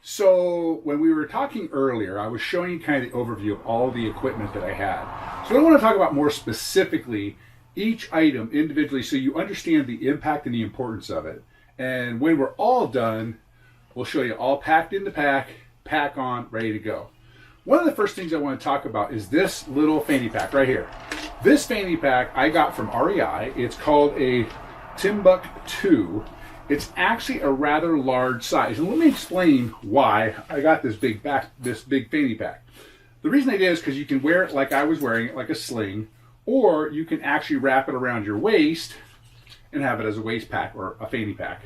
So when we were talking earlier, I was showing you kind of the overview of all the equipment that I had. So I want to talk about more specifically each item individually so you understand the impact and the importance of it. And when we're all done, we'll show you all packed in the pack on, ready to go. One of the first things I want to talk about is this little fanny pack right here. This fanny pack I got from REI. It's called a Timbuk2. It's actually a rather large size. And let me explain why I got this big fanny pack. The reason I did is because you can wear it like I was wearing it, like a sling, or you can actually wrap it around your waist and have it as a waist pack or a fanny pack.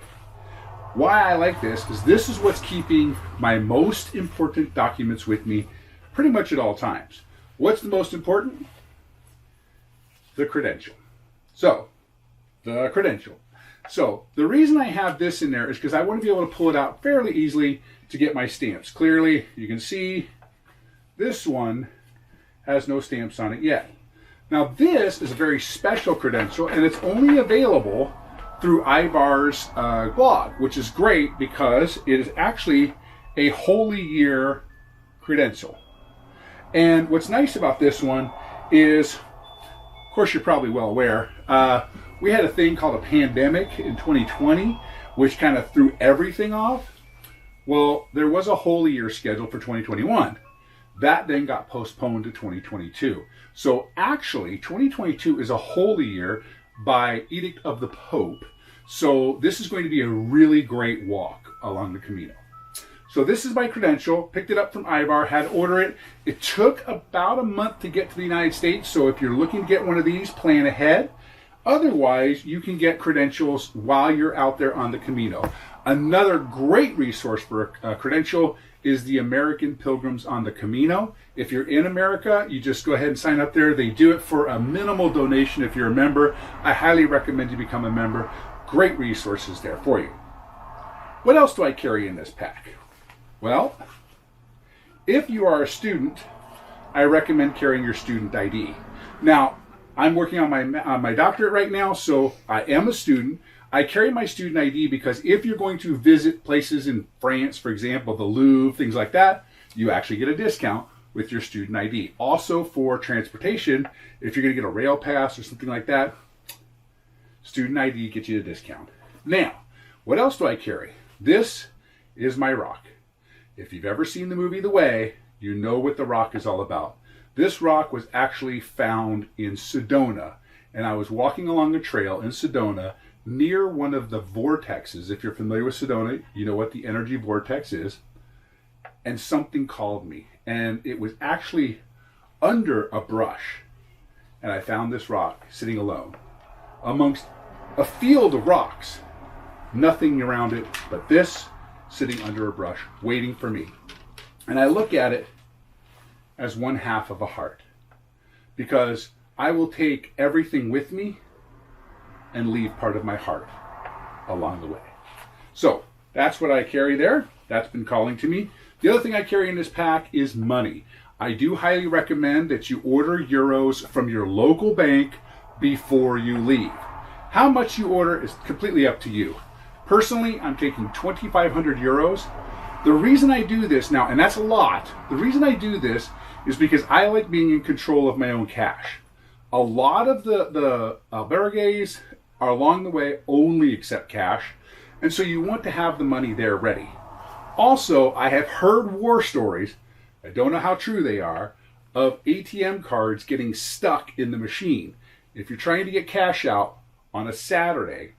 Why I like this is this is what's keeping my most important documents with me pretty much at all times. What's the most important? The credential. So, the credential. So, the reason I have this in there is because I want to be able to pull it out fairly easily to get my stamps. Clearly, you can see this one has no stamps on it yet. Now, this is a very special credential, and it's only available through Ivar's blog, which is great because it is actually a Holy Year credential. And what's nice about this one is, of course, you're probably well aware, we had a thing called a pandemic in 2020, which kind of threw everything off. Well, there was a Holy Year scheduled for 2021. That then got postponed to 2022. So actually, 2022 is a Holy Year by edict of the Pope. So this is going to be a really great walk along the Camino. So this is my credential. Picked it up from Ivar, had to order it. It took about a month to get to the United States. So if you're looking to get one of these, plan ahead. Otherwise, you can get credentials while you're out there on the Camino. Another great resource for a credential is the American Pilgrims on the Camino. If you're in America, you just go ahead and sign up there. They do it for a minimal donation if you're a member. I highly recommend you become a member. Great resources there for you. What else do I carry in this pack? Well, if you are a student, I recommend carrying your student ID. Now, I'm working on my doctorate right now, so I am a student. I carry my student ID because if you're going to visit places in France, for example, the Louvre, things like that, you actually get a discount with your student ID. Also for transportation, if you're going to get a rail pass or something like that, student ID gets you a discount. Now, what else do I carry? This is my rock. If you've ever seen the movie The Way, you know what the rock is all about. This rock was actually found in Sedona, and I was walking along a trail in Sedona near one of the vortexes. If you're familiar with Sedona, you know what the energy vortex is. And something called me, and it was actually under a brush. And I found this rock sitting alone amongst a field of rocks. Nothing around it but this sitting under a brush, waiting for me. And I look at it as one half of a heart, because I will take everything with me and leave part of my heart along the way. So that's what I carry there. That's been calling to me. The other thing I carry in this pack is money. I do highly recommend that you order euros from your local bank before you leave. How much you order is completely up to you. Personally, I'm taking 2,500 euros. The reason I do this now, and that's a lot, the reason I do this is because I like being in control of my own cash. A lot of the albergues are along the way only accept cash, and so you want to have the money there ready. Also, I have heard war stories, I don't know how true they are, of ATM cards getting stuck in the machine. If you're trying to get cash out on a Saturday,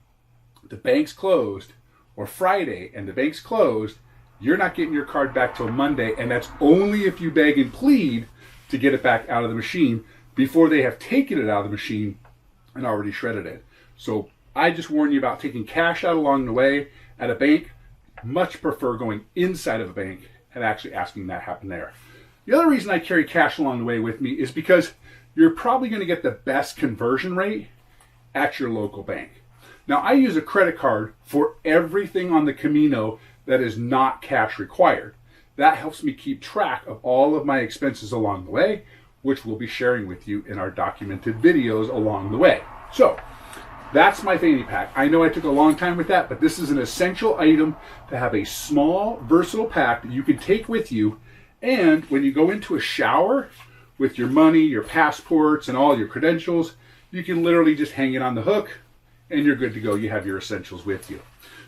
the bank's closed, or Friday and the bank's closed, you're not getting your card back till Monday, and that's only if you beg and plead to get it back out of the machine before they have taken it out of the machine and already shredded it. So I just warn you about taking cash out along the way at a bank. Much prefer going inside of a bank and actually asking that happen there. The other reason I carry cash along the way with me is because you're probably going to get the best conversion rate at your local bank. Now, I use a credit card for everything on the Camino that is not cash required. That helps me keep track of all of my expenses along the way, which we'll be sharing with you in our documented videos along the way. So, That's my fanny pack. I know I took a long time with that, but this is an essential item to have a small, versatile pack that you can take with you. And when you go into a shower with your money, your passports, and all your credentials, you can literally just hang it on the hook and you're good to go. You have your essentials with you.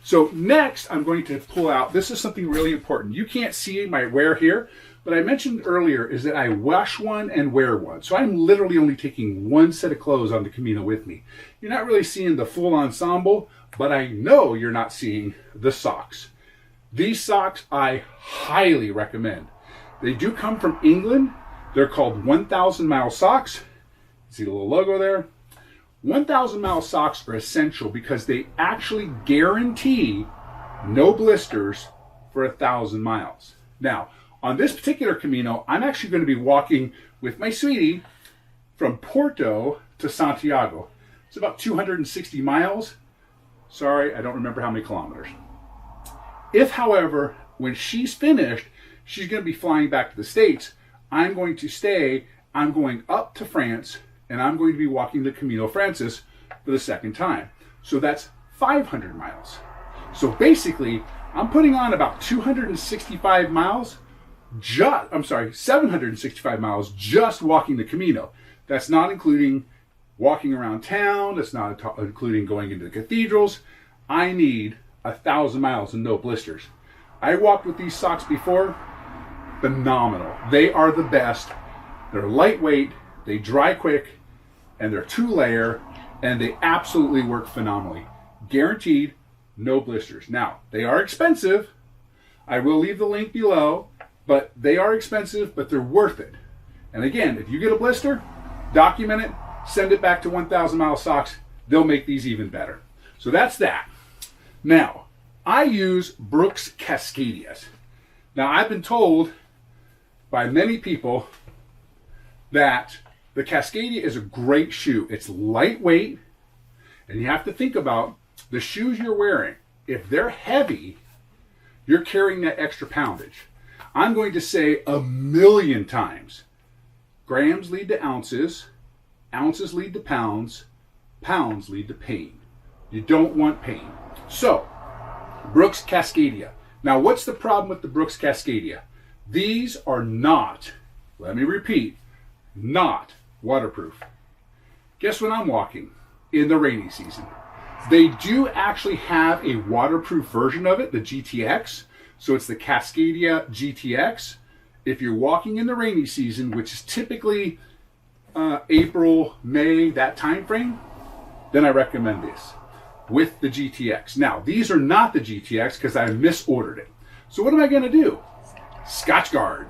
So next, I'm going to pull out, this is something really important. You can't see my wear here, but I mentioned earlier is that I wash one and wear one. So I'm literally only taking one set of clothes on the Camino with me. You're not really seeing the full ensemble, but I know you're not seeing the socks. These socks I highly recommend. They do come from England. They're called 1,000 mile socks. See the little logo there? 1,000 mile socks are essential because they actually guarantee no blisters for 1,000 miles. Now, on this particular Camino, I'm actually going to be walking with my sweetie from Porto to Santiago. It's about 260 miles. Sorry, I don't remember how many kilometers. If, however, when she's finished, she's going to be flying back to the States, I'm going to stay, I'm going up to France, and I'm going to be walking the Camino Frances for the second time. So that's 500 miles. So basically, I'm putting on about 265 miles, 765 miles just walking the Camino. That's not including walking around town. That's not including going into the cathedrals. I need 1,000 miles and no blisters. I walked with these socks before. Phenomenal. They are the best. They're lightweight, they dry quick, and they're 2-layer, and they absolutely work phenomenally. Guaranteed, no blisters. Now, they are expensive. I will leave the link below, but they are expensive, but they're worth it. And again, if you get a blister, document it, send it back to 1,000 Mile Socks. They'll make these even better. So that's that. Now, I use Brooks Cascadias. Now, I've been told by many people that the Cascadia is a great shoe. It's lightweight, and you have to think about the shoes you're wearing. If they're heavy, you're carrying that extra poundage. I'm going to say 1,000,000 times, grams lead to ounces, ounces lead to pounds, pounds lead to pain. You don't want pain. So, Brooks Cascadia. Now, what's the problem with the Brooks Cascadia? These are not, let me repeat, not waterproof. Guess when I'm walking in the rainy season? They do actually have a waterproof version of it, the GTX. So it's the Cascadia GTX. If you're walking in the rainy season, which is typically April, May, that time frame, then I recommend this with the GTX. Now, these are not the GTX because I misordered it. So what am I going to do? Scotch Guard.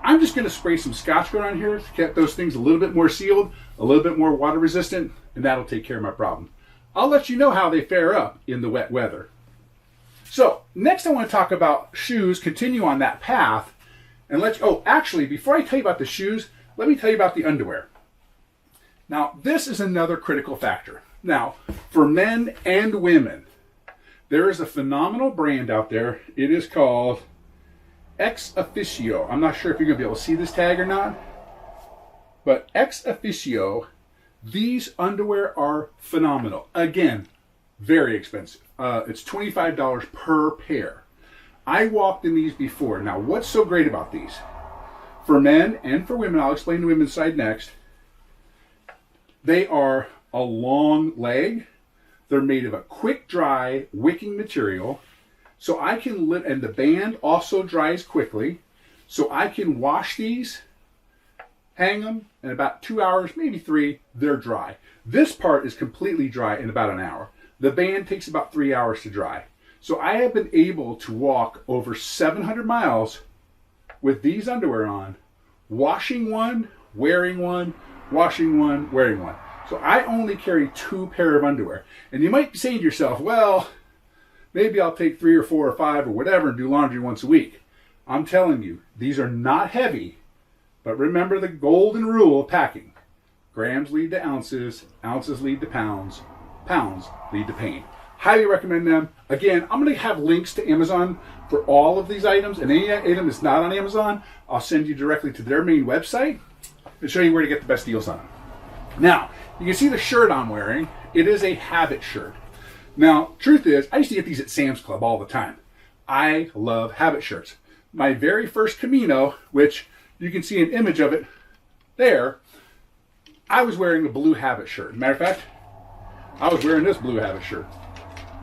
I'm just going to spray some Scotch Guard on here to get those things a little bit more sealed, a little bit more water resistant, and that'll take care of my problem. I'll let you know how they fare up in the wet weather. So next I want to talk about shoes, continue on that path, and actually, before I tell you about the shoes, let me tell you about the underwear. Now, this is another critical factor. Now, for men and women, there is a phenomenal brand out there. It is called Ex Officio. I'm not sure if you're going to be able to see this tag or not, but Ex Officio, these underwear are phenomenal. Again, very expensive. It's $25 per pair. I walked in these before. Now, what's so great about these? For men and for women, I'll explain the women's side next. They are a long leg. They're made of a quick dry wicking material. So I can and the band also dries quickly. So I can wash these, hang them, in about 2 hours, maybe 3, they're dry. This part is completely dry in about an hour. The band takes about 3 hours to dry. So I have been able to walk over 700 miles with these underwear on, washing one, wearing one, washing one, wearing one. So I only carry 2 pair of underwear. And you might be saying to yourself, well, maybe I'll take 3 or 4 or 5 or whatever and do laundry once a week. I'm telling you, these are not heavy, but remember the golden rule of packing. Grams lead to ounces, ounces lead to pounds, pounds lead to pain. Highly recommend them. Again, I'm going to have links to Amazon for all of these items, and any item that's not on Amazon, I'll send you directly to their main website and show you where to get the best deals on them. Now, you can see the shirt I'm wearing, It is a habit shirt. Now, truth is, I used to get these at Sam's Club all the time. I love habit shirts. My very first Camino, which you can see an image of it there, I was wearing a blue habit shirt. Matter of fact, I was wearing this blue habit shirt.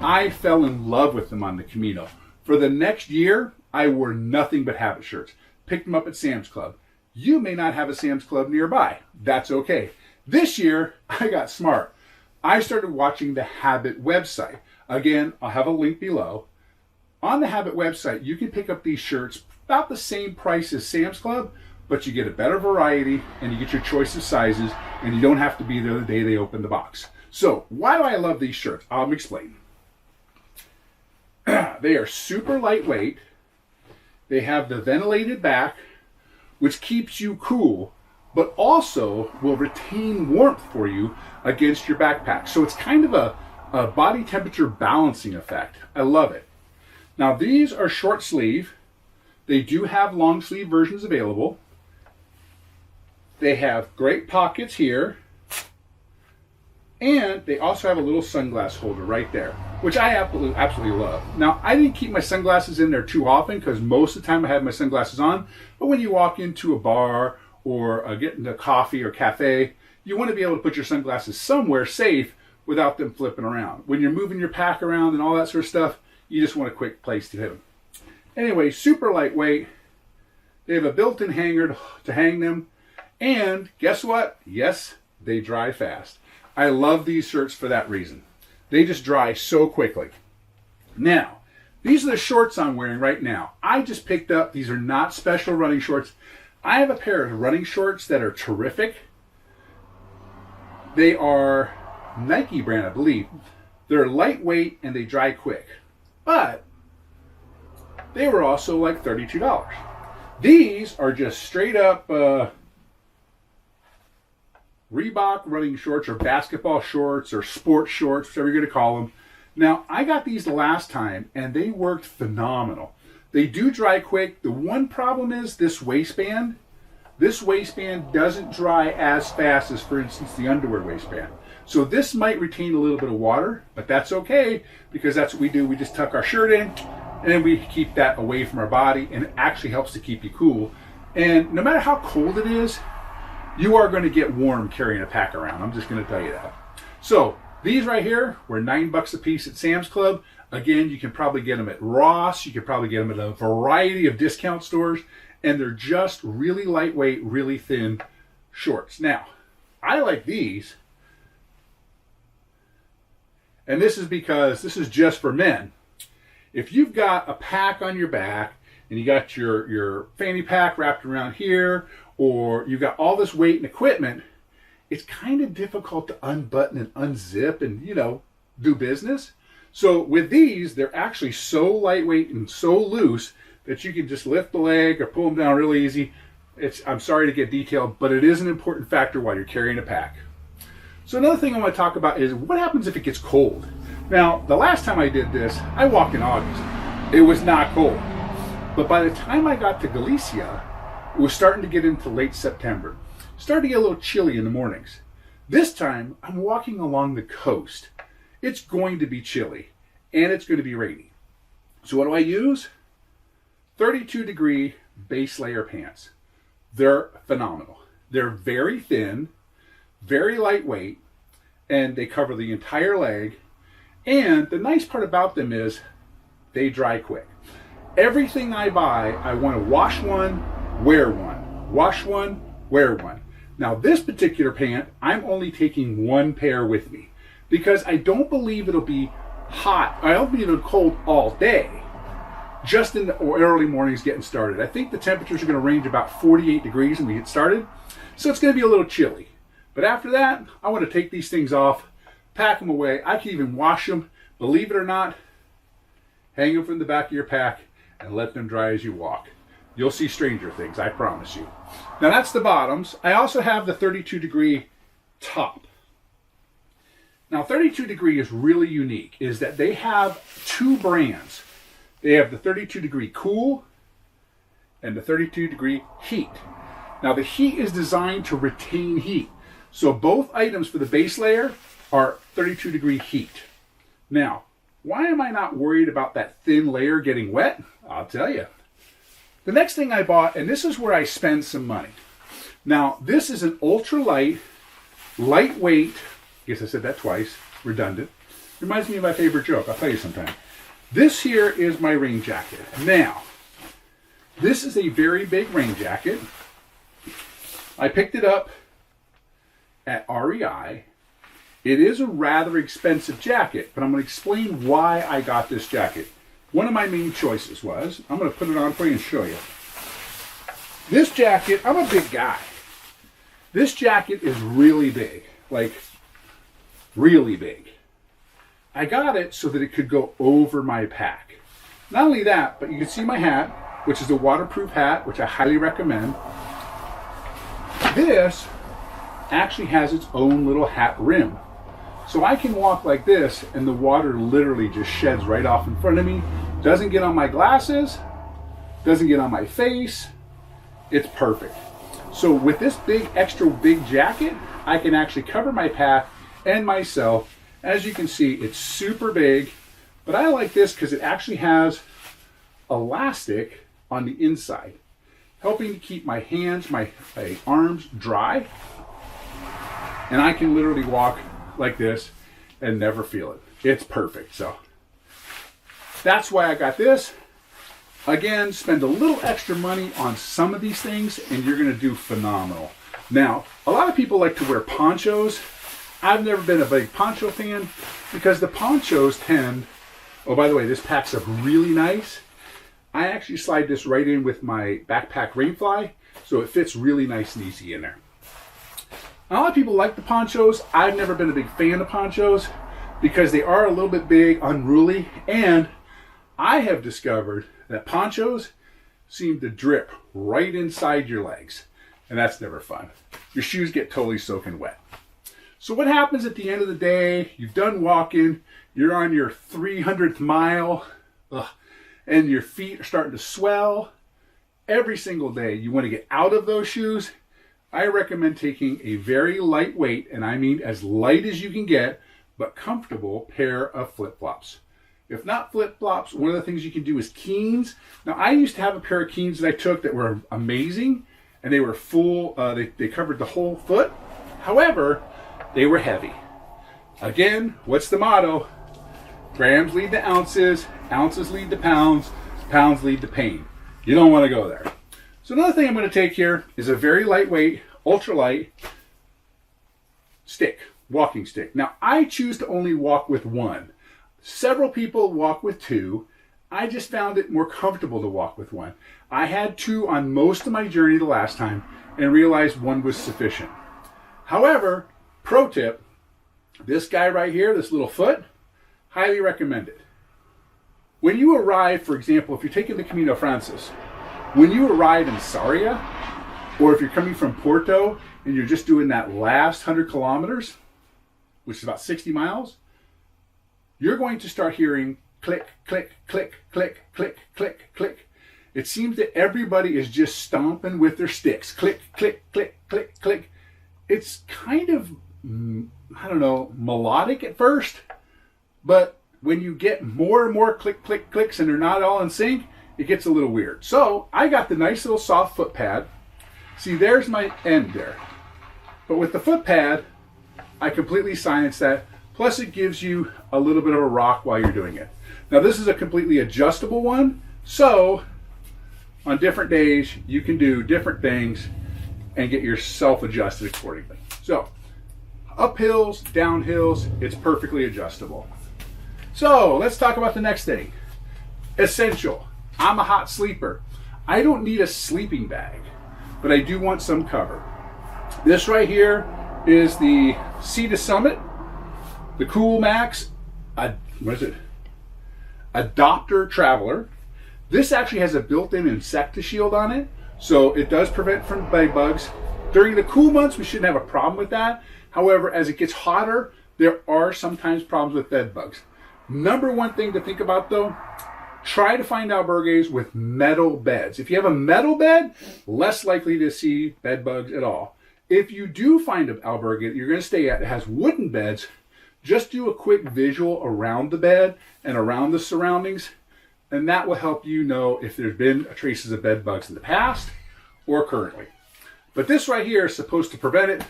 I fell in love with them on the Camino. For the next year, I wore nothing but habit shirts. Picked them up at Sam's Club. You may not have a Sam's Club nearby. That's okay. This year, I got smart. I started watching the Habit website. Again, I'll have a link below. On the Habit website, you can pick up these shirts about the same price as Sam's Club, but you get a better variety and you get your choice of sizes, and you don't have to be there the day they open the box. So, why do I love these shirts? I'll explain. They are super lightweight. They have the ventilated back, which keeps you cool, but also will retain warmth for you against your backpack. So it's kind of a body temperature balancing effect. I love it. Now these are short sleeve. They do have long sleeve versions available. They have great pockets here. And they also have a little sunglass holder right there, which I absolutely love. Now, I didn't keep my sunglasses in there too often because most of the time I had my sunglasses on. But when you walk into a bar or get into a coffee or cafe, you want to be able to put your sunglasses somewhere safe without them flipping around. When you're moving your pack around and all that sort of stuff, you just want a quick place to hit them. Anyway, super lightweight. They have a built-in hanger to hang them. And guess what? Yes, they dry fast. I love these shirts for that reason. They just dry so quickly. Now, these are the shorts I'm wearing right now. I just picked up, these are not special running shorts. I have a pair of running shorts that are terrific. They are Nike brand, I believe. They're lightweight and they dry quick. But they were also like $32. These are just straight up Reebok running shorts or basketball shorts or sports shorts, whatever you're going to call them. Now, I got these the last time and they worked phenomenal. They do dry quick. The one problem is this waistband. This waistband doesn't dry as fast as, for instance, the underwear waistband. So this might retain a little bit of water, but that's okay because that's what we do. We just tuck our shirt in and then we keep that away from our body, and it actually helps to keep you cool. And no matter how cold it is, you are going to get warm carrying a pack around. I'm just going to tell you that. So these right here were $9 a piece at Sam's Club. Again, you can probably get them at Ross. You can probably get them at a variety of discount stores. And they're just really lightweight, really thin shorts. Now, I like these. And this is because this is just for men. If you've got a pack on your back and you got your fanny pack wrapped around here, or you've got all this weight and equipment, it's kind of difficult to unbutton and unzip and, do business. So with these, they're actually so lightweight and so loose that you can just lift the leg or pull them down really easy. I'm sorry to get detailed, but it is an important factor while you're carrying a pack. So another thing I want to talk about is what happens if it gets cold. Now, the last time I did this, I walked in August. It was not cold. But by the time I got to Galicia, it was starting to get into late September. Starting to get a little chilly in the mornings. This time, I'm walking along the coast. It's going to be chilly, and it's going to be rainy. So what do I use? 32-degree base layer pants. They're phenomenal. They're very thin, very lightweight, and they cover the entire leg. And the nice part about them is they dry quick. Everything I buy, I want to wash one, wear one. Wash one, wear one. Now this particular pant, I'm only taking one pair with me because I don't believe it'll be hot. I don't believe it'll be cold all day. Just in the early mornings getting started. I think the temperatures are going to range about 48 degrees when we get started. So it's going to be a little chilly. But after that, I want to take these things off, pack them away. I can even wash them, believe it or not, hang them from the back of your pack and let them dry as you walk. You'll see stranger things, I promise you. Now that's the bottoms. I also have the 32-degree top. Now 32-degree is really unique, is that they have two brands. They have the 32-degree cool and the 32-degree heat. Now the heat is designed to retain heat. So both items for the base layer are 32-degree heat. Now, why am I not worried about that thin layer getting wet? I'll tell you. The next thing I bought, and this is where I spend some money. Now, this is an ultralight, lightweight, I guess I said that twice, redundant. Reminds me of my favorite joke, I'll tell you sometime. This here is my rain jacket. Now, this is a very big rain jacket. I picked it up at REI. It is a rather expensive jacket, but I'm going to explain why I got this jacket. One of my main choices was, I'm going to put it on for you and show you. This jacket, I'm a big guy. This jacket is really big, like really big. I got it so that it could go over my pack. Not only that, but you can see my hat, which is a waterproof hat, which I highly recommend. This actually has its own little hat rim. So I can walk like this and the water literally just sheds right off in front of me. Doesn't get on my glasses, doesn't get on my face. It's perfect. So with this big, extra big jacket, I can actually cover my pack and myself. As you can see, it's super big, but I like this because it actually has elastic on the inside, helping to keep my hands, my arms dry. And I can literally walk like this and never feel it. It's perfect. So that's why I got this. Again, spend a little extra money on some of these things and you're going to do phenomenal. Now, a lot of people like to wear ponchos. I've never been a big poncho fan because the ponchos tend, oh, by the way, this packs up really nice. I actually slide this right in with my backpack Rainfly, so it fits really nice and easy in there. A lot of people like the ponchos. I've never been a big fan of ponchos because they are a little bit big, unruly, and I have discovered that ponchos seem to drip right inside your legs, and that's never fun. Your shoes get totally soaking wet. So what happens at the end of the day, you've done walking, you're on your 300th mile, and your feet are starting to swell. Every single day you want to get out of those shoes. I recommend taking a very lightweight, and I mean as light as you can get, but comfortable pair of flip-flops. If not flip-flops, one of the things you can do is Keens. Now, I used to have a pair of Keens that I took that were amazing, and they were full, they covered the whole foot. However, they were heavy. Again, what's the motto? Grams lead to ounces, ounces lead to pounds, pounds lead to pain. You don't want to go there. So another thing I'm going to take here is a very lightweight, ultralight stick, walking stick. Now, I choose to only walk with one. Several people walk with two. I just found it more comfortable to walk with one. I had two on most of my journey the last time and realized one was sufficient. However, pro tip, this guy right here, this little foot, highly recommended. When you arrive, for example, if you're taking the Camino Frances, when you arrive in Sarria, or if you're coming from Porto and you're just doing that last 100 kilometers, which is about 60 miles, you're going to start hearing click, click, click, click, click, click, click. It seems that everybody is just stomping with their sticks. Click, click, click, click, click. It's kind of, I don't know, melodic at first, but when you get more and more click, click, clicks and they're not all in sync, it gets a little weird. So I got the nice little soft foot pad. See, there's my end there. But with the foot pad, I completely silence that. Plus it gives you a little bit of a rock while you're doing it. Now this is a completely adjustable one. So on different days, you can do different things and get yourself adjusted accordingly. So uphills, downhills, it's perfectly adjustable. So let's talk about the next thing. Essential. I'm a hot sleeper. I don't need a sleeping bag, but I do want some cover. This right here is the Sea to Summit, the Cool Max, Adopter Traveler. This actually has a built-in insecticide on it, so it does prevent from bed bugs. During the cool months, we shouldn't have a problem with that. However, as it gets hotter, there are sometimes problems with bed bugs. Number one thing to think about though, try to find albergues with metal beds. If you have a metal bed, less likely to see bed bugs at all. If you do find an albergue that you're going to stay at that has wooden beds, Just do a quick visual around the bed and around the surroundings, and that will help you know if there's been traces of bed bugs in the past or currently. But this right here is supposed to prevent it.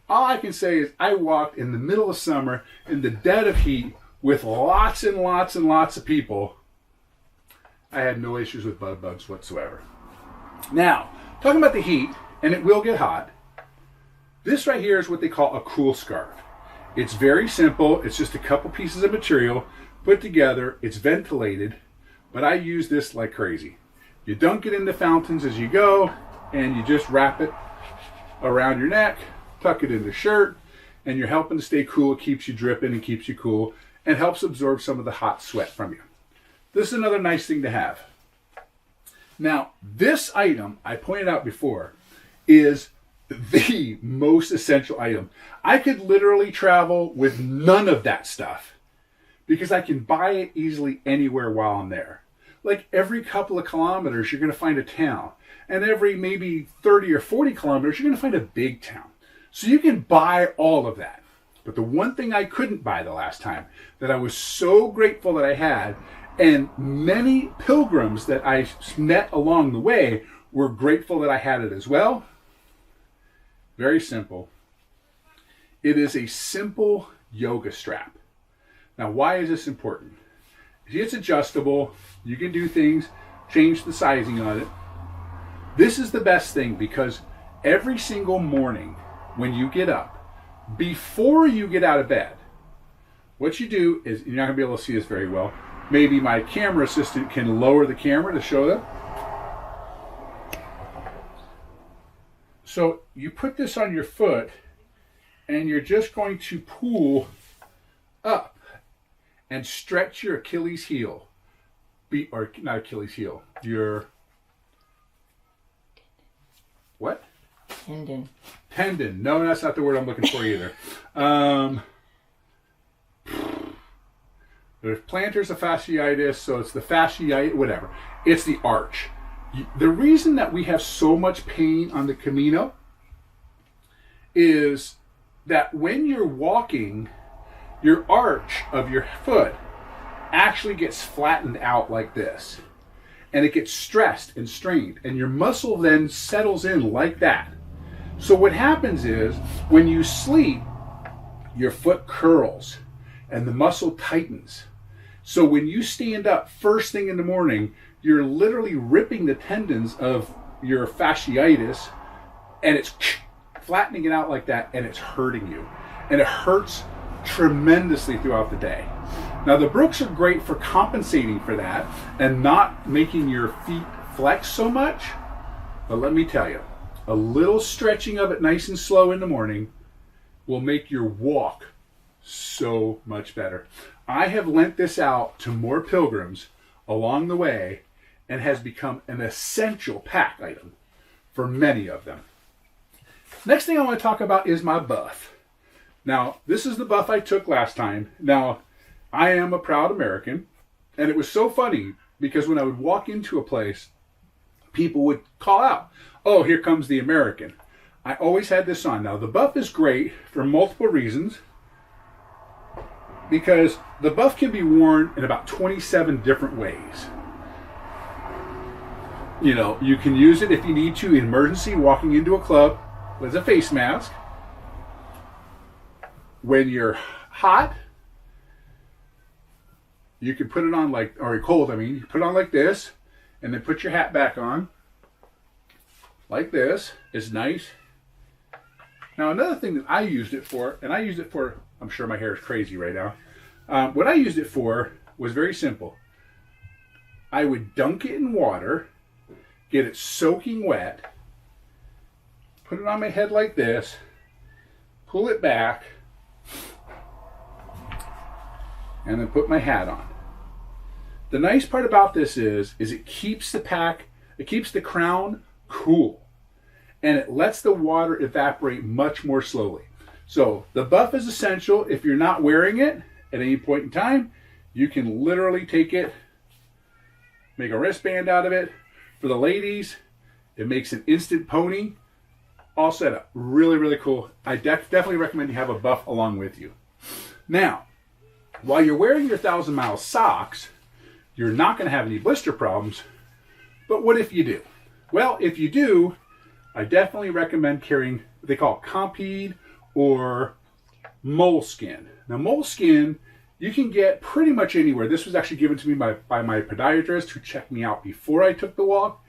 All I can say is I walked in the middle of summer in the dead of heat with lots and lots and lots of people. I had no issues with bed bugs whatsoever. Now, talking about the heat, and it will get hot, this right here is what they call a cool scarf. It's very simple. It's just a couple pieces of material put together. It's ventilated, but I use this like crazy. You dunk it in the fountains as you go, and you just wrap it around your neck, tuck it in the shirt, and you're helping to stay cool. It keeps you dripping and keeps you cool and helps absorb some of the hot sweat from you. This is another nice thing to have. Now, this item I pointed out before is the most essential item. I could literally travel with none of that stuff because I can buy it easily anywhere while I'm there. Like every couple of kilometers, you're going to find a town. And every maybe 30 or 40 kilometers, you're going to find a big town. So you can buy all of that. But the one thing I couldn't buy the last time that I was so grateful that I had, and many pilgrims that I met along the way were grateful that I had it as well. Very simple. It is a simple yoga strap. Now, why is this important? It's adjustable. You can do things, change the sizing on it. This is the best thing because every single morning when you get up, before you get out of bed, what you do is, you're not going to be able to see this very well. Maybe my camera assistant can lower the camera to show them. So you put this on your foot and you're just going to pull up and stretch your Achilles heel. Or not Achilles heel, your what? Tendon. Tendon. No, that's not the word I'm looking for either. There's plantars of fasciitis, so it's the fasciitis, whatever. It's the arch. The reason that we have so much pain on the Camino is that when you're walking, your arch of your foot actually gets flattened out like this. And it gets stressed and strained. And your muscle then settles in like that. So what happens is, when you sleep, your foot curls and the muscle tightens. So when you stand up first thing in the morning, you're literally ripping the tendons of your fasciitis, and it's flattening it out like that, and it's hurting you. And it hurts tremendously throughout the day. Now, the Brooks are great for compensating for that and not making your feet flex so much. But let me tell you, a little stretching of it nice and slow in the morning will make your walk so much better. I have lent this out to more pilgrims along the way and has become an essential pack item for many of them. Next thing I want to talk about is my buff. Now, this is the buff I took last time. Now, I am a proud American, and it was so funny because when I would walk into a place, people would call out, "Oh, here comes the American." I always had this on. Now, the buff is great for multiple reasons because the buff can be worn in about 27 different ways. You know, you can use it if you need to in emergency, walking into a club with a face mask. When you're hot, you can put it on like, or cold, I mean, you put it on like this, and then put your hat back on, like this. It's nice. Now, another thing that I used it for, and I used it for, I'm sure my hair is crazy right now. What I used it for was very simple. I would dunk it in water, get it soaking wet, put it on my head like this, pull it back, and then put my hat on. The nice part about this is it keeps the pack, it keeps the crown cool, and it lets the water evaporate much more slowly. So the buff is essential. If you're not wearing it at any point in time, you can literally take it, make a wristband out of it. For the ladies, it makes an instant pony, all set up. Really, really cool. I definitely recommend you have a buff along with you. Now, while you're wearing your 1,000-mile socks, you're not going to have any blister problems. But what if you do? Well, if you do, I definitely recommend carrying what they call Compeed or moleskin. Now, moleskin, you can get pretty much anywhere. This was actually given to me by my podiatrist who checked me out before I took the walk.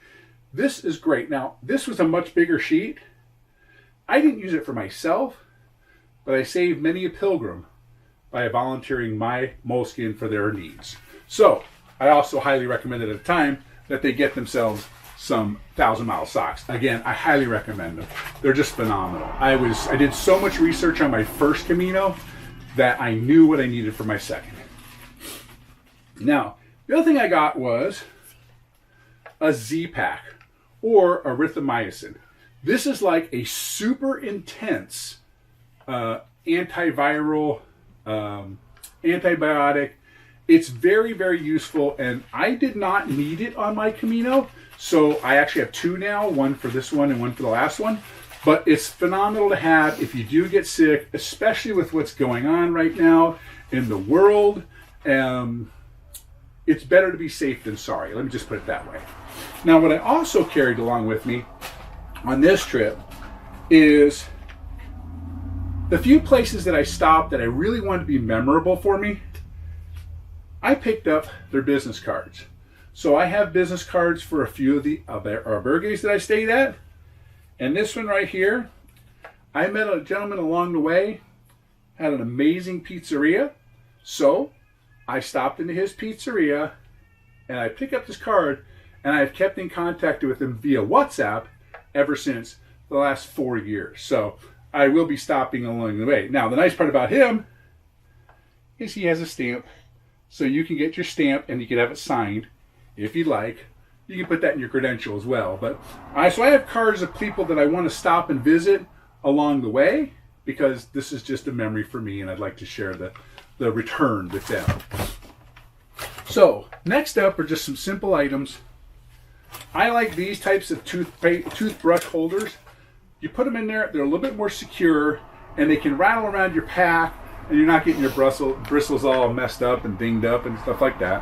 This is great. Now, this was a much bigger sheet. I didn't use it for myself, but I saved many a pilgrim by volunteering my moleskin for their needs. So, I also highly recommended at the time that they get themselves some 1,000-mile socks. Again, I highly recommend them. They're just phenomenal. I did so much research on my first Camino that I knew what I needed for my second. Now, the other thing I got was a Z-Pack or erythromycin. This is like a super intense antiviral antibiotic. It's very, very useful, and I did not need it on my Camino, so I actually have two now, one for this one and one for the last one. But it's phenomenal to have if you do get sick, especially with what's going on right now in the world. It's better to be safe than sorry. Let me just put it that way. Now, what I also carried along with me on this trip is the few places that I stopped that I really wanted to be memorable for me. I picked up their business cards. So I have business cards for a few of the albergues that I stayed at. And this one right here, I met a gentleman along the way, had an amazing pizzeria. So I stopped into his pizzeria and I picked up this card, and I've kept in contact with him via WhatsApp ever since the last 4 years. So I will be stopping along the way. Now, the nice part about him is he has a stamp. So you can get your stamp and you can have it signed if you'd like. You can put that in your credential as well. But so I have cards of people that I want to stop and visit along the way, because this is just a memory for me and I'd like to share the return with them. So next up are just some simple items. I like these types of toothbrush holders. You put them in there, they're a little bit more secure, and they can rattle around your pack, and you're not getting your bristles all messed up and dinged up and stuff like that.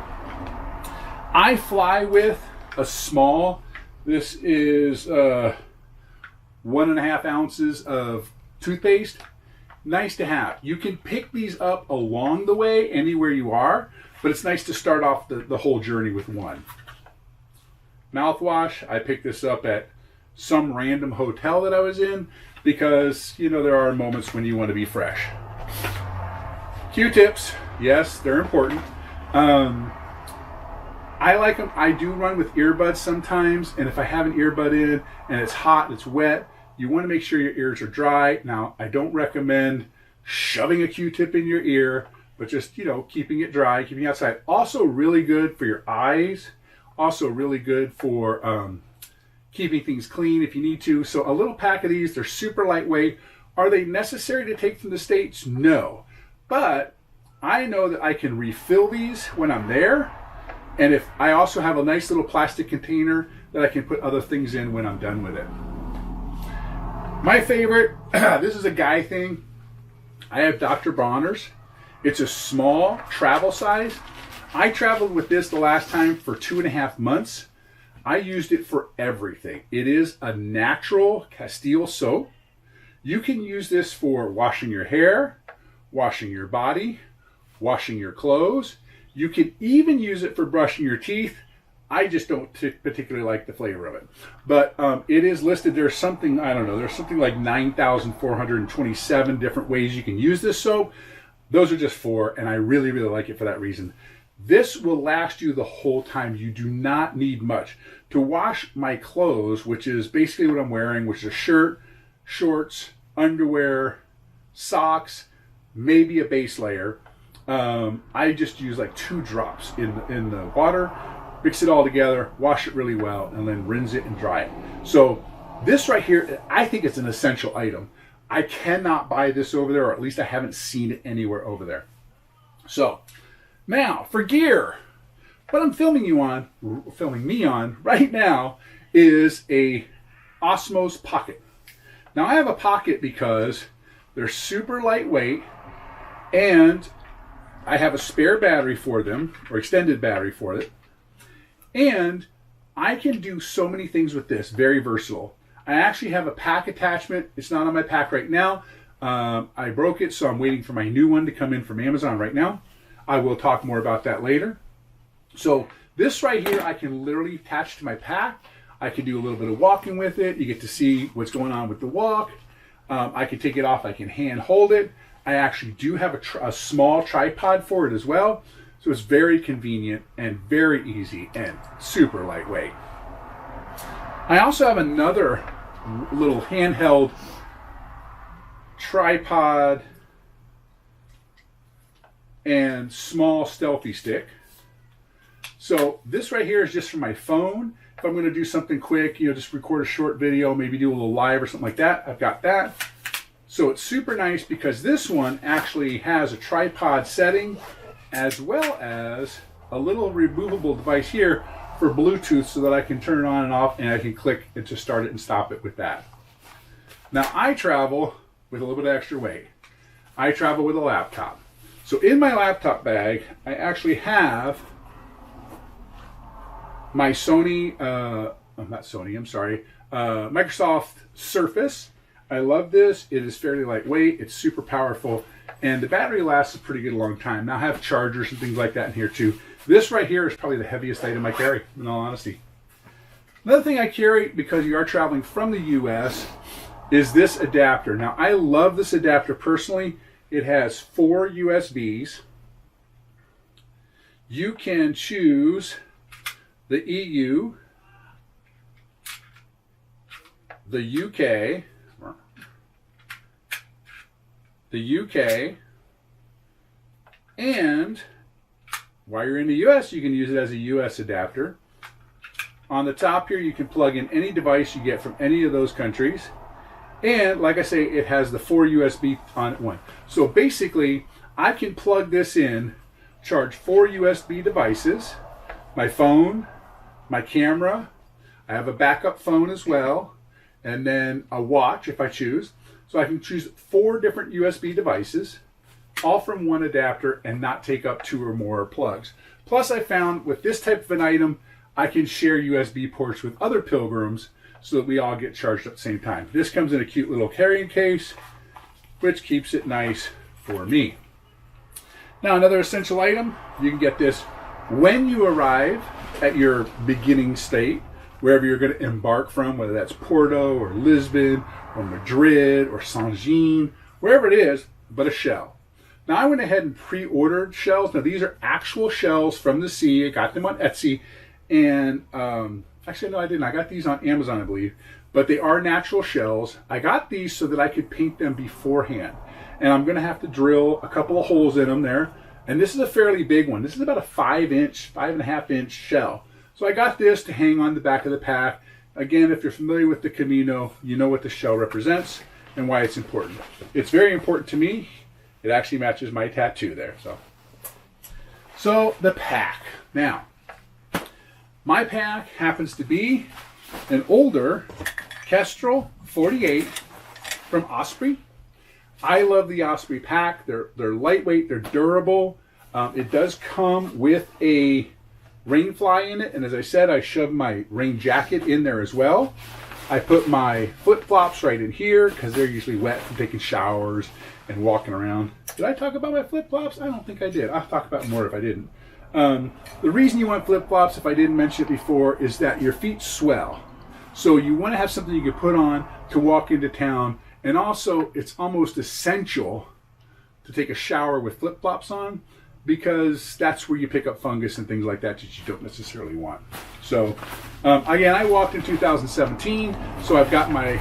I fly with a small, this is 1.5 ounces of toothpaste. Nice to have. You can pick these up along the way anywhere you are, but it's nice to start off the whole journey with one. Mouthwash, I picked this up at some random hotel that I was in because, you know, there are moments when you want to be fresh. Q-tips, yes, they're important. I like them. I do run with earbuds sometimes, and if I have an earbud in and it's hot, it's wet, you want to make sure your ears are dry. Now, I don't recommend shoving a Q-tip in your ear, but just, you know, keeping it dry, keeping it outside. Also really good for your eyes. Also really good for keeping things clean if you need to. So a little pack of these, they're super lightweight. Are they necessary to take from the States? No. But I know that I can refill these when I'm there. And if I also have a nice little plastic container that I can put other things in when I'm done with it. My favorite, this is a guy thing. I have Dr. Bronner's. It's a small travel size. I traveled with this the last time for 2.5 months. I used it for everything. It is a natural Castile soap. You can use this for washing your hair, washing your body, washing your clothes. You can even use it for brushing your teeth. I just don't particularly like the flavor of it. But it is listed, there's something, I don't know, there's something like 9,427 different ways you can use this soap. Those are just 4, and I really, really like it for that reason. This will last you the whole time. You do not need much. To wash my clothes, which is basically what I'm wearing, which is a shirt, shorts, underwear, socks, maybe a base layer, I just use like 2 drops in the water, mix it all together, wash it really well, and then rinse it and dry it. So this right here, I think it's an essential item. I cannot buy this over there, or at least I haven't seen it anywhere over there. So now for gear, what I'm filming me on right now is a Osmos pocket. Now I have a pocket because they're super lightweight And I have a spare battery for them, or extended battery for it. And I can do so many things with this, very versatile. I actually have a pack attachment. It's not on my pack right now. I broke it, so I'm waiting for my new one to come in from Amazon right now. I will talk more about that later. So this right here, I can literally attach to my pack. I can do a little bit of walking with it. You get to see what's going on with the walk. I can take it off. I can hand hold it. I actually do have a small tripod for it as well. So it's very convenient and very easy and super lightweight. I also have another little handheld tripod and small selfie stick. So this right here is just for my phone. If I'm going to do something quick, just record a short video, maybe do a little live or something like that, I've got that. So it's super nice because this one actually has a tripod setting as well as a little removable device here for Bluetooth so that I can turn it on and off, and I can click and to start it and stop it with that. Now I travel with a little bit of extra weight. I travel with a laptop. So in my laptop bag, I actually have my Microsoft Surface. I love this. It is fairly lightweight. It's super powerful. And the battery lasts a pretty good long time. Now I have chargers and things like that in here too. This right here is probably the heaviest item I carry, in all honesty. Another thing I carry, because you are traveling from the US, is this adapter. Now I love this adapter personally. It has 4 USBs. You can choose the EU, the UK, and while you're in the US, you can use it as a US adapter. On the top here, you can plug in any device you get from any of those countries. And like I say, it has the 4 USB on one. So basically, I can plug this in, charge 4 USB devices, my phone, my camera, I have a backup phone as well, and then a watch if I choose. So I can choose 4 different USB devices, all from one adapter, and not take up 2 or more plugs. Plus I found with this type of an item, I can share USB ports with other pilgrims so that we all get charged at the same time. This comes in a cute little carrying case, which keeps it nice for me. Now another essential item, you can get this when you arrive at your beginning state, wherever you're going to embark from, whether that's Porto or Lisbon or Madrid or Hygiene, wherever it is, but a shell. Now I went ahead and pre-ordered shells. Now these are actual shells from the sea. I got them on Etsy, and actually no, I didn't. I got these on Amazon, I believe, but they are natural shells. I got these so that I could paint them beforehand, and I'm going to have to drill a couple of holes in them there. And this is a fairly big one. This is about a 5.5 inch shell. So I got this to hang on the back of the pack. Again, if you're familiar with the Camino, you know what the shell represents and why it's important. It's very important to me. It actually matches my tattoo there. So the pack. Now, my pack happens to be an older Kestrel 48 from Osprey. I love the Osprey pack. They're lightweight, they're durable. It does come with a rain fly in it, and as I said, I shoved my rain jacket in there as well. I put my flip flops right in here because they're usually wet from taking showers and walking around. Did I talk about my flip flops? I don't think I did. I'll talk about more if I didn't. The reason you want flip flops, if I didn't mention it before, is that your feet swell. So you want to have something you can put on to walk into town. And also, it's almost essential to take a shower with flip-flops on, because that's where you pick up fungus and things like that you don't necessarily want. So, again, I walked in 2017, so I've got my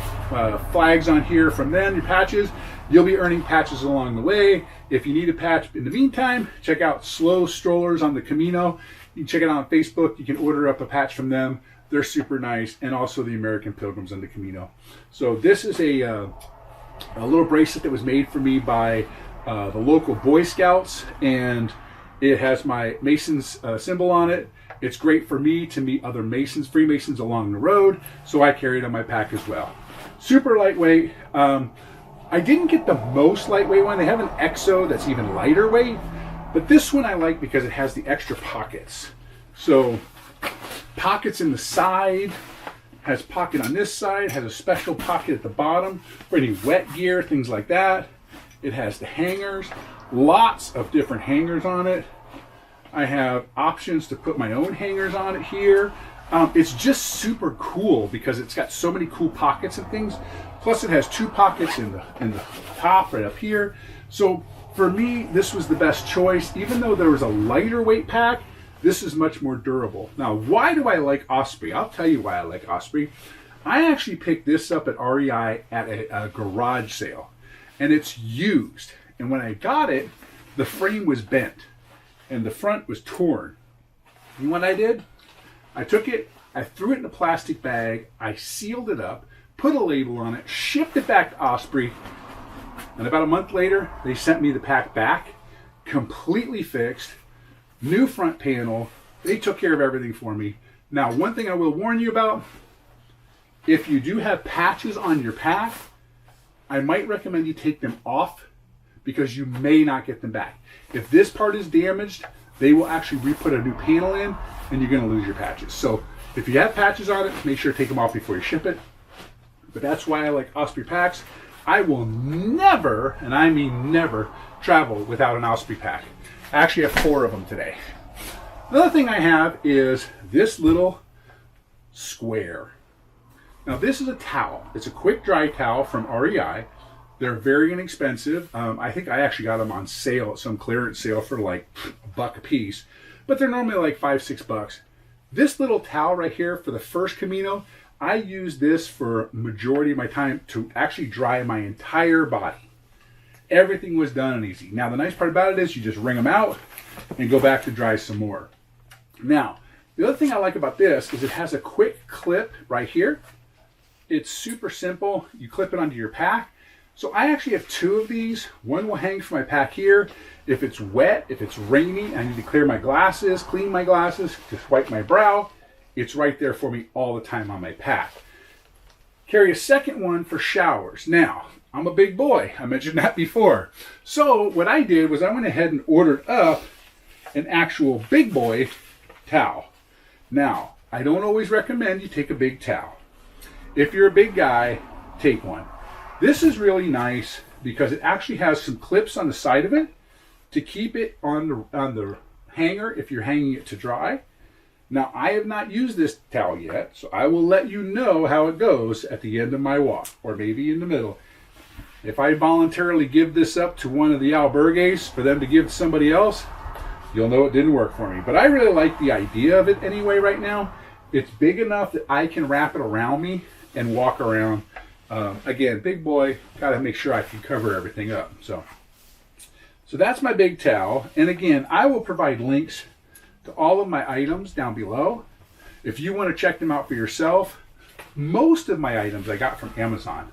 flags on here from then, your patches. You'll be earning patches along the way. If you need a patch in the meantime, check out Slow Strollers on the Camino. You can check it out on Facebook. You can order up a patch from them. They're super nice, and also the American Pilgrims on the Camino. So this is a little bracelet that was made for me by the local Boy Scouts, and it has my Masons symbol on it. It's great for me to meet other Masons, Freemasons along the road, so I carry it on my pack as well. Super lightweight. I didn't get the most lightweight one. They have an EXO that's even lighter weight, but this one I like because it has the extra pockets. So pockets in the side, has pocket on this side, has a special pocket at the bottom for any wet gear, things like that. It has the hangers, lots of different hangers on it. I have options to put my own hangers on it here. It's just super cool because it's got so many cool pockets and things. Plus it has 2 pockets in the top right up here. So for me, this was the best choice. Even though there was a lighter weight pack, this is much more durable. Now, why do I like Osprey? I'll tell you why I like Osprey. I actually picked this up at REI at a garage sale, and it's used. And when I got it, the frame was bent and the front was torn. And what I did, I took it, I threw it in a plastic bag, I sealed it up, put a label on it, shipped it back to Osprey, and about a month later, they sent me the pack back, completely fixed, new front panel. They took care of everything for me. Now, one thing I will warn you about, if you do have patches on your pack, I might recommend you take them off because you may not get them back. If this part is damaged, they will actually re-put a new panel in and you're going to lose your patches. So if you have patches on it, make sure to take them off before you ship it. But that's why I like Osprey packs. I will never, and I mean never, travel without an Osprey pack. I actually have 4 of them today. Another thing I have is this little square. Now this is a towel. It's a quick dry towel from REI. They're very inexpensive. I think I actually got them on sale at some clearance sale for like $1 a piece, but they're normally like $5-6. This little towel right here for the first Camino, I use this for majority of my time to actually dry my entire body. Everything was done and easy. Now the nice part about it is you just wring them out and go back to dry some more. Now, the other thing I like about this is it has a quick clip right here. It's super simple. You clip it onto your pack. So I actually have 2 of these. One will hang from my pack here. If it's wet, if it's rainy, I need to clear my glasses, clean my glasses, just wipe my brow, it's right there for me all the time on my pack. Carry a second one for showers. Now, I'm a big boy. I mentioned that before. So what I did was I went ahead and ordered up an actual big boy towel. Now, I don't always recommend you take a big towel. If you're a big guy, take one. This is really nice because it actually has some clips on the side of it to keep it on the hanger if you're hanging it to dry. Now, I have not used this towel yet, so I will let you know how it goes at the end of my walk, or maybe in the middle. If I voluntarily give this up to one of the albergues for them to give to somebody else, you'll know it didn't work for me. But I really like the idea of it anyway right now. It's big enough that I can wrap it around me and walk around. Again, big boy, got to make sure I can cover everything up. So that's my big towel. And again, I will provide links to all of my items down below. If you want to check them out for yourself, most of my items I got from Amazon.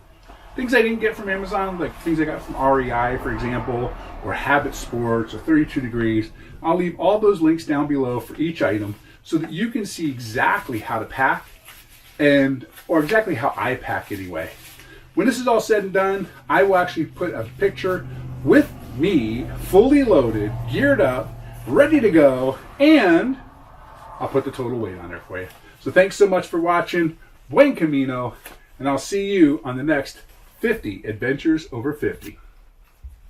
Things I didn't get from Amazon, like things I got from REI, for example, or Habit Sports, or 32 Degrees. I'll leave all those links down below for each item so that you can see exactly how to pack, or exactly how I pack anyway. When this is all said and done, I will actually put a picture with me, fully loaded, geared up, ready to go, and I'll put the total weight on there for you. So thanks so much for watching. Buen Camino, and I'll see you on the next 50 Adventures Over 50.